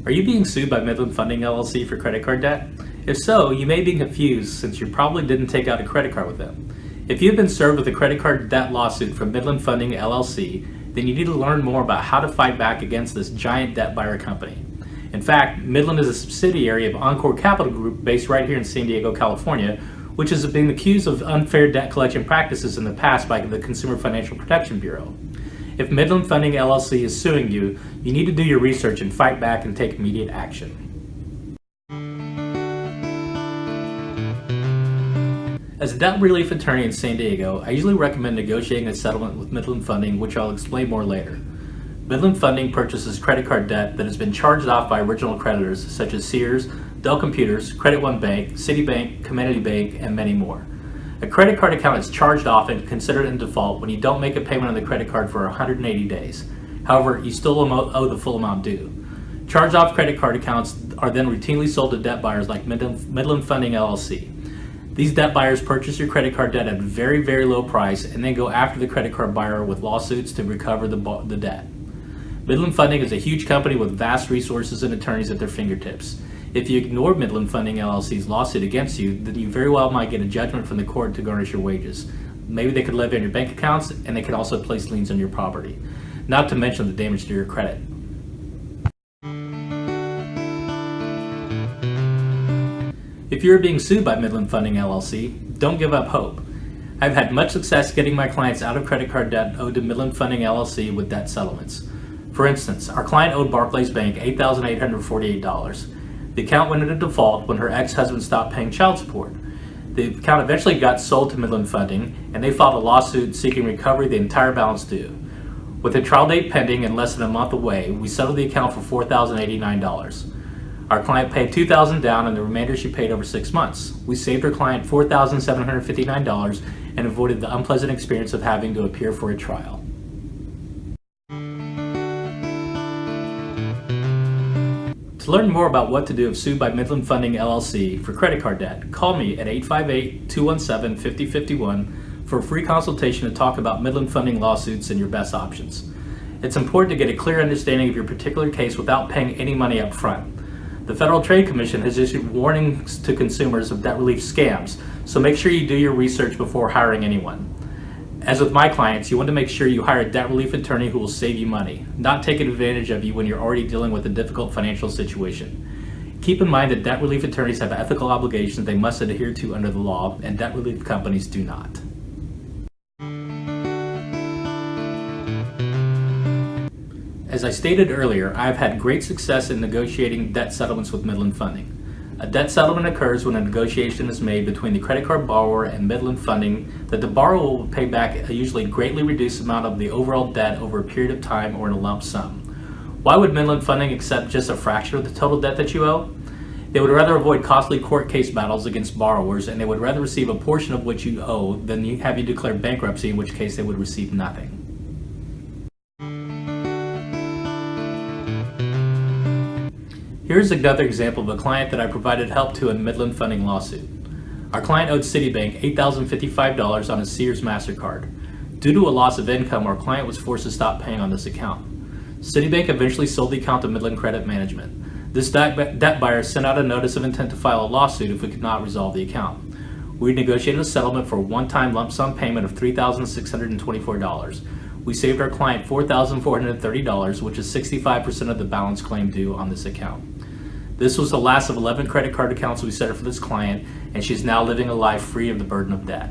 Are you being sued by Midland Funding LLC for credit card debt? If so, you may be confused since you probably didn't take out a credit card with them. If you've been served with a credit card debt lawsuit from Midland Funding LLC, then you need to learn more about how to fight back against this giant debt buyer company. In fact, Midland is a subsidiary of Encore Capital Group based right here in San Diego, California, which has been accused of unfair debt collection practices in the past by the Consumer Financial Protection Bureau. If Midland Funding LLC is suing you, you need to do your research and fight back and take immediate action. As a debt relief attorney in San Diego, I usually recommend negotiating a settlement with Midland Funding, which I'll explain more later. Midland Funding purchases credit card debt that has been charged off by original creditors such as Sears, Dell Computers, Credit One Bank, Citibank, Community Bank, and many more. A credit card account is charged off and considered in default when you don't make a payment on the credit card for 180 days. However, you still owe the full amount due. Charged off credit card accounts are then routinely sold to debt buyers like Midland Funding LLC. These debt buyers purchase your credit card debt at a very, very low price and then go after the credit card buyer with lawsuits to recover the debt. Midland Funding is a huge company with vast resources and attorneys at their fingertips. If you ignore Midland Funding LLC's lawsuit against you, then you very well might get a judgment from the court to garnish your wages. Maybe they could levy on your bank accounts, and they could also place liens on your property, not to mention the damage to your credit. If you're being sued by Midland Funding LLC, don't give up hope. I've had much success getting my clients out of credit card debt owed to Midland Funding LLC with debt settlements. For instance, our client owed Barclays Bank $8,848. The account went into default when her ex-husband stopped paying child support. The account eventually got sold to Midland Funding, and they filed a lawsuit seeking recovery of the entire balance due. With a trial date pending and less than a month away, we settled the account for $4,089. Our client paid $2,000 down, and the remainder she paid over 6 months. We saved her client $4,759 and avoided the unpleasant experience of having to appear for a trial. To learn more about what to do if sued by Midland Funding LLC for credit card debt, call me at 858-217-5051 for a free consultation to talk about Midland Funding lawsuits and your best options. It's important to get a clear understanding of your particular case without paying any money up front. The Federal Trade Commission has issued warnings to consumers of debt relief scams, so make sure you do your research before hiring anyone. As with my clients, you want to make sure you hire a debt relief attorney who will save you money, not taking advantage of you when you're already dealing with a difficult financial situation. Keep in mind that debt relief attorneys have ethical obligations they must adhere to under the law, and debt relief companies do not. As I stated earlier, I have had great success in negotiating debt settlements with Midland Funding. A debt settlement occurs when a negotiation is made between the credit card borrower and Midland Funding that the borrower will pay back a usually greatly reduced amount of the overall debt over a period of time or in a lump sum. Why would Midland Funding accept just a fraction of the total debt that you owe? They would rather avoid costly court case battles against borrowers, and they would rather receive a portion of what you owe than have you declare bankruptcy, in which case they would receive nothing. Here's another example of a client that I provided help to in a Midland Funding lawsuit. Our client owed Citibank $8,055 on a Sears MasterCard. Due to a loss of income, our client was forced to stop paying on this account. Citibank eventually sold the account to Midland Credit Management. This debt buyer sent out a notice of intent to file a lawsuit if we could not resolve the account. We negotiated a settlement for a one-time lump sum payment of $3,624. We saved our client $4,430, which is 65% of the balance claim due on this account. This was the last of 11 credit card accounts we set up for this client, and she's now living a life free of the burden of debt.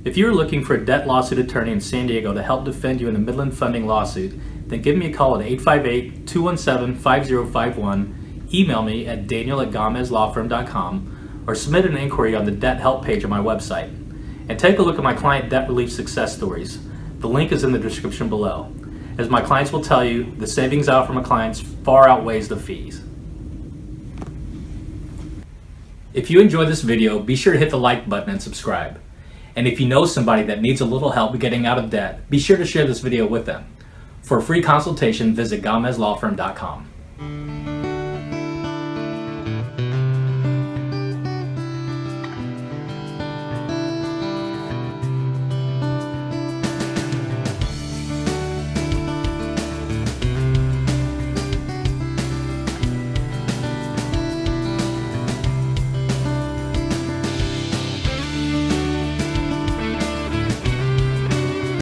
If you're looking for a debt lawsuit attorney in San Diego to help defend you in a Midland Funding lawsuit, then give me a call at 858-217-5051, email me at daniel@gamezlawfirm.com, or submit an inquiry on the debt help page on my website. And take a look at my client debt relief success stories. The link is in the description below. As my clients will tell you, the savings I offer my clients far outweighs the fees. If you enjoyed this video, be sure to hit the like button and subscribe. And if you know somebody that needs a little help getting out of debt, be sure to share this video with them. For a free consultation, visit gamezlawfirm.com.